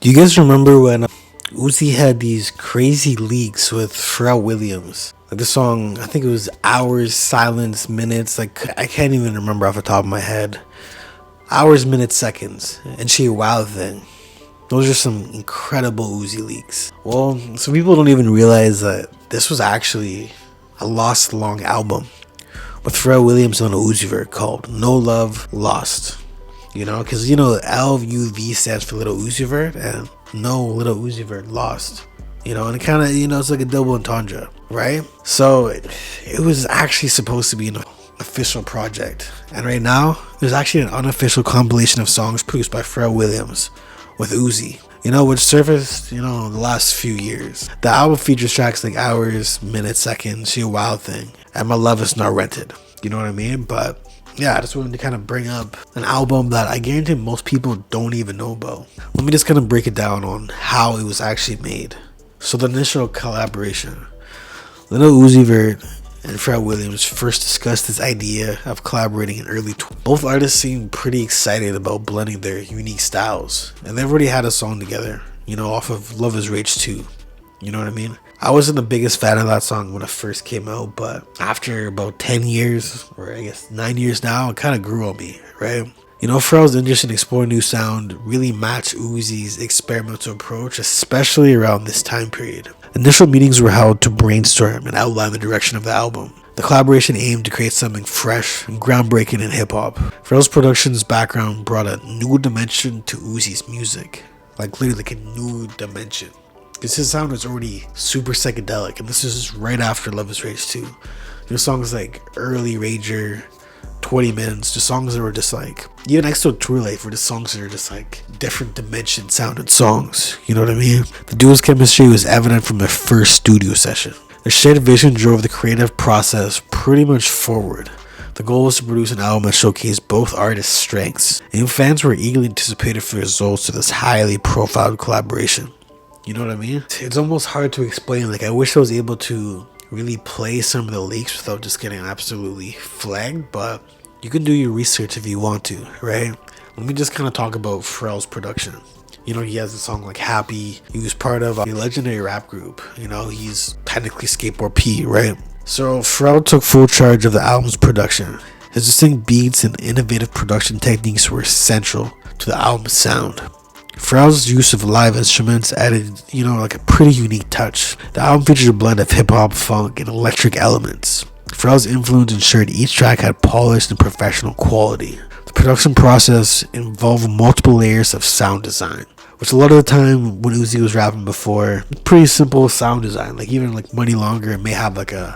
Do you guys remember when Uzi had these crazy leaks with Pharrell Williams? Like the song, I think it was hours, silence, minutes. Like I can't even remember off the top of my head. Hours, minutes, seconds, and She a Wild Thing. Those are some incredible Uzi leaks. Well, some people don't even realize that this was actually a Lost Long album with Pharrell Williams on a Uzi Vert called No Love Lost. You know, because LUV stands for Little Uzi Vert and No Little Uzi Vert Lost. You know, and it kind of, it's like a double entendre, right? So it was actually supposed to be an official project. And right now, there's actually an unofficial compilation of songs produced by Pharrell Williams with Uzi, which surfaced, the last few years. The album features tracks like Hours, Minutes, Seconds, She a Wild Thing, and My Love Is Not Rented. You know what I mean? But yeah, I just wanted to kind of bring up an album that I guarantee most people don't even know about. Let me just kind of break it down on how it was actually made. So the initial collaboration. Little Uzi Vert and Pharrell Williams first discussed this idea of collaborating in early. Both artists seemed pretty excited about blending their unique styles, and they've already had a song together, off of Love Is Rage 2. You know what I mean? I wasn't the biggest fan of that song when it first came out, but after about 10 years, or I guess 9 years now, it kind of grew on me, right? Pharrell's interest in exploring new sound really matched Uzi's experimental approach, especially around this time period. Initial meetings were held to brainstorm and outline the direction of the album. The collaboration aimed to create something fresh and groundbreaking in hip-hop. Pharrell's production's background brought a new dimension to Uzi's music. Literally like a new dimension. Because his sound was already super psychedelic, and this is right after Love Is Rage 2. There's songs like Early Rager, 20 Minutes, just songs that were just like, even next to Tour Life were just songs that are just like different dimension sounded songs, you know what I mean? The duo's chemistry was evident from their first studio session. Their shared vision drove the creative process pretty much forward. The goal was to produce an album that showcased both artists' strengths, and fans were eagerly anticipated for the results of this highly profiled collaboration. You know what I mean? It's almost hard to explain. I wish I was able to really play some of the leaks without just getting absolutely flagged, but you can do your research if you want to, right? Let me just kind of talk about Pharrell's production. He has a song like Happy. He was part of a legendary rap group. He's technically Skateboard P, right? So Pharrell took full charge of the album's production. His distinct beats and innovative production techniques were central to the album's sound. Pharrell's use of live instruments added, a pretty unique touch. The album featured a blend of hip-hop, funk, and electric elements. Pharrell's influence ensured each track had polished and professional quality. The production process involved multiple layers of sound design, which a lot of the time when Uzi was rapping before, pretty simple sound design. Even Money Longer, it may have an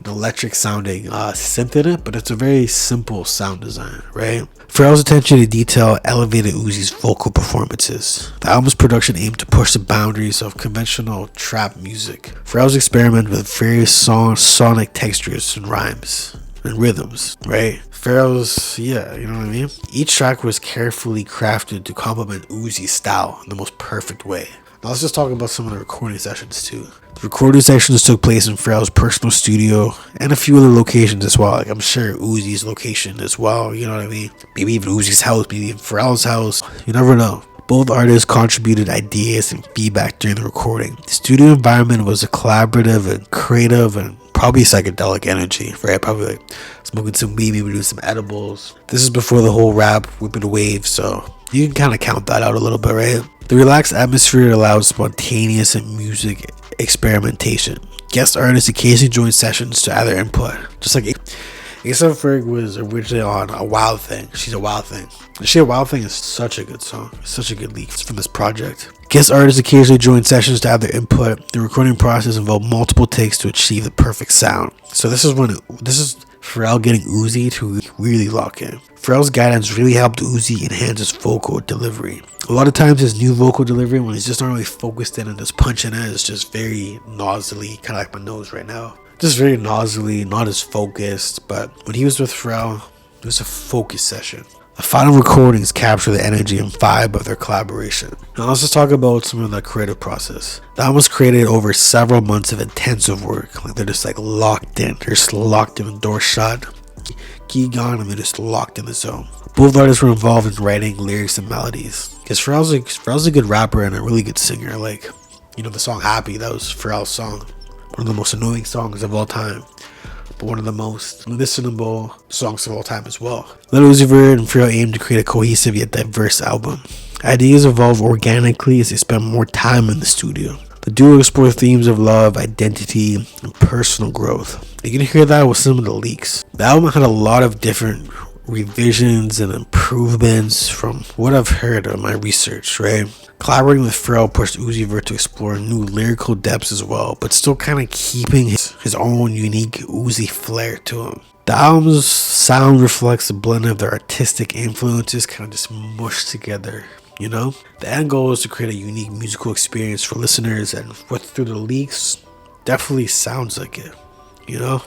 electric sounding synth in it, but it's a very simple sound design, right? Pharrell's attention to detail elevated Uzi's vocal performances. The album's production aimed to push the boundaries of conventional trap music. Pharrell's experiment with various sonic textures and rhymes and rhythms, right? Pharrell's, you know what I mean? Each track was carefully crafted to complement Uzi's style in the most perfect way. Now let's just talk about some of the recording sessions too. The recording sessions took place in Pharrell's personal studio and a few other locations as well. I'm sure Uzi's location as well, you know what I mean? Maybe even Uzi's house, maybe even Pharrell's house. You never know. Both artists contributed ideas and feedback during the recording. The studio environment was a collaborative and creative and probably psychedelic energy, right? Probably smoking some weed, maybe doing some edibles. This is before the whole rap whipping the wave, so you can kind of count that out a little bit, right? The relaxed atmosphere allowed spontaneous and music experimentation. Guest artists occasionally joined sessions to add their input. Just like A$AP Ferg was originally on A Wild Thing. She's a Wild Thing. She a Wild Thing is such a good song. It's such a good leak from this project. Guest artists occasionally joined sessions to add their input. The recording process involved multiple takes to achieve the perfect sound. So this is Pharrell getting Uzi to really lock in. Pharrell's guidance really helped Uzi enhance his vocal delivery. A lot of times his new vocal delivery, when he's just not really focused in and just punching in, is just very nasally, kind of like my nose right now. Just very nasally, not as focused, but when he was with Pharrell, it was a focus session. The final recordings capture the energy and vibe of their collaboration. Now let's just talk about some of the creative process. The album was created over several months of intensive work. They're just locked in. They're just locked in, the door shut, key gone, and they're just locked in the zone. Both artists were involved in writing lyrics and melodies. Because Pharrell's a good rapper and a really good singer. Like, you know, the song Happy, that was Pharrell's song. One of the most annoying songs of all time, but one of the most listenable songs of all time as well. Lil Uzi Vert and Pharrell aimed to create a cohesive yet diverse album. Ideas evolve organically as they spend more time in the studio. The duo explore themes of love, identity, and personal growth. You can hear that with some of the leaks. The album had a lot of different revisions and improvements from what I've heard of my research, right? Collaborating with Pharrell pushed Uzi Vert to explore new lyrical depths as well, but still kind of keeping his own unique Uzi flair to him. The album's sound reflects a blend of their artistic influences kind of just mushed together, you know? The end goal is to create a unique musical experience for listeners, and what's through the leaks definitely sounds like it, you know?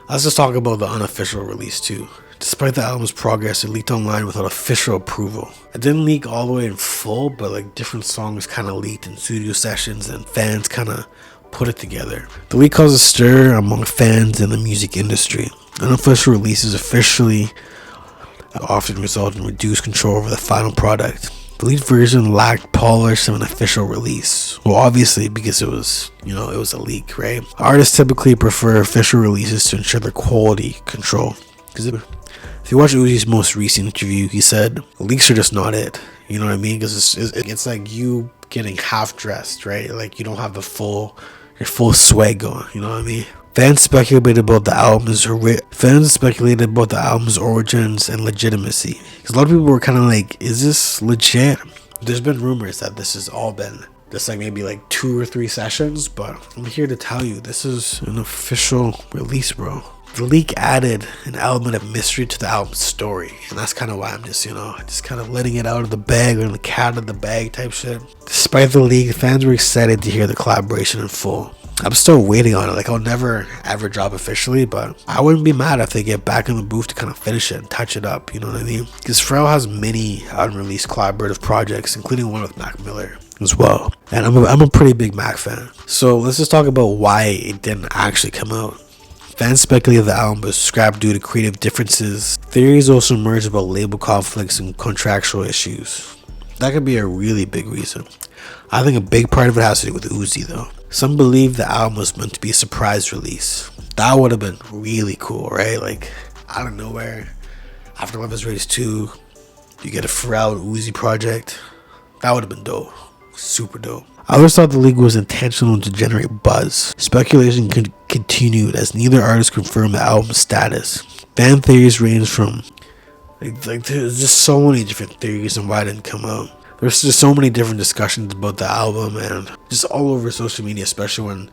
Let's just talk about the unofficial release too. Despite the album's progress, it leaked online without official approval. It didn't leak all the way in full, but like different songs kind of leaked in studio sessions and fans kind of put it together. The leak caused a stir among fans in the music industry. Unofficial releases officially often result in reduced control over the final product. The leaked version lacked polish of an official release. Well, obviously, because it was a leak, right? Artists typically prefer official releases to ensure their quality control. Because if you watch Uzi's most recent interview, he said leaks are just not it. You know what I mean? Because it's like you getting half dressed, right? Like you don't have your full swag going. You know what I mean? Fans speculated about the album's origins and legitimacy. Because a lot of people were kind of like, "Is this legit?" There's been rumors that this has all been just like maybe like 2 or 3 sessions, but I'm here to tell you this is an official release, bro. The leak added an element of mystery to the album's story, and that's kind of why I'm just kind of letting it out of the bag, or the cat out of the bag type shit. Despite the leak, fans were excited to hear the collaboration in full. I'm still waiting on it. Like, I'll never ever drop officially, but I wouldn't be mad if they get back in the booth to kind of finish it and touch it up, you know what I mean? Because Pharrell has many unreleased collaborative projects, including one with Mac Miller as well, and I'm a pretty big Mac fan. So let's just talk about why it didn't actually come out. Fans speculated the album was scrapped due to creative differences. Theories also emerged about label conflicts and contractual issues. That could be a really big reason. I think a big part of it has to do with Uzi though. Some believe the album was meant to be a surprise release. That would have been really cool, right? Like, out of nowhere, after Love Is Rage 2, you get a Pharrell Uzi project. That would have been dope. Super dope. Others thought the leak was intentional to generate buzz. Speculation continued as neither artist confirmed the album's status. Fan theories ranged from like there's just so many different theories on why it didn't come out. There's just so many different discussions about the album, and just all over social media, especially when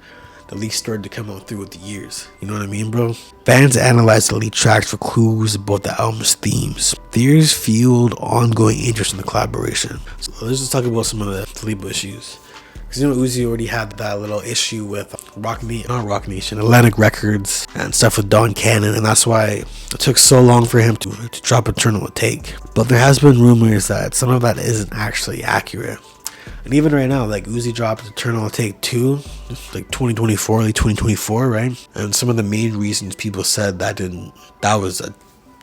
the leaks started to come out through with the years. You know what I mean, bro? Fans analyzed the leaked tracks for clues about the album's themes. Theories fueled ongoing interest in the collaboration. So let's just talk about some of the label issues. Because you know, Uzi already had that little issue with Rock Nation, Atlantic Records, and stuff with Don Cannon, and that's why it took so long for him to drop Eternal Take. But there has been rumors that some of that isn't actually accurate. And even right now, like Uzi dropped Eternal Take 2, like 2024, early 2024, right? And some of the main reasons people said that was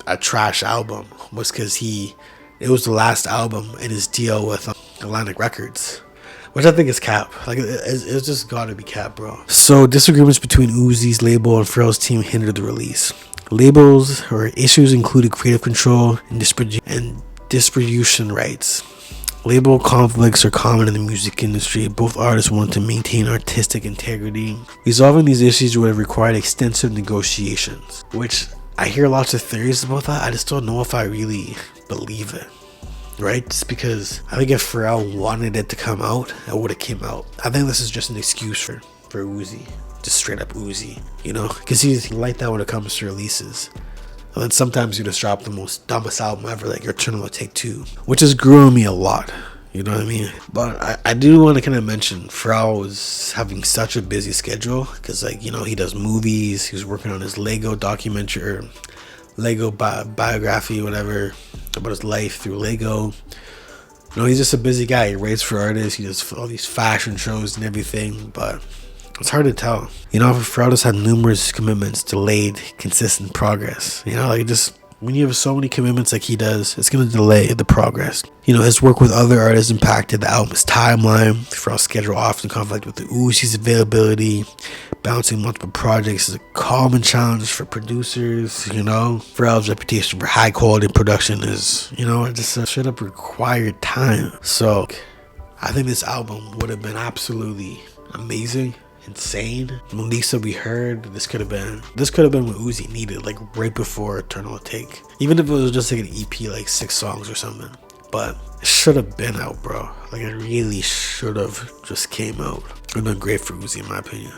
a trash album was because it was the last album in his deal with Atlantic Records. Which I think is cap. Like, it's just gotta be cap, bro. So, disagreements between Uzi's label and Pharrell's team hindered the release. Labels or issues included creative control and distribution rights. Label conflicts are common in the music industry. Both artists wanted to maintain artistic integrity. Resolving these issues would have required extensive negotiations, which I hear lots of theories about that. I just don't know if I really believe it. Right? Just because I think if Pharrell wanted it to come out, it would have came out. I think this is just an excuse for Uzi. Just straight up Uzi, you know? Because he's like that when it comes to releases. And then sometimes you just drop the most dumbest album ever, like your Eternal Take 2, which has grown me a lot. You know what I mean? But I do want to kind of mention Pharrell was having such a busy schedule. Because, like, you know, he does movies. He was working on his Lego documentary, or Lego biography, whatever, about his life through Lego. You know, he's just a busy guy. He writes for artists. He does all these fashion shows and everything, but it's hard to tell. You know, Pharrell just had numerous commitments, delayed consistent progress. You know, like, just When you have so many commitments like he does, it's going to delay the progress. You know, his work with other artists impacted the album's timeline. Pharrell's schedule often conflict with the Uzi's availability. Balancing multiple projects is a common challenge for producers, you know. Pharrell's reputation for high quality production is, you know, just a straight up required time. So I think this album would have been absolutely amazing, insane. Melissa, we heard this could have been what Uzi needed, like right before Eternal Take. Even if it was just like an EP, like 6 songs or something. But it should have been out, bro. Like it really should have just came out. It would have been great for Uzi, in my opinion.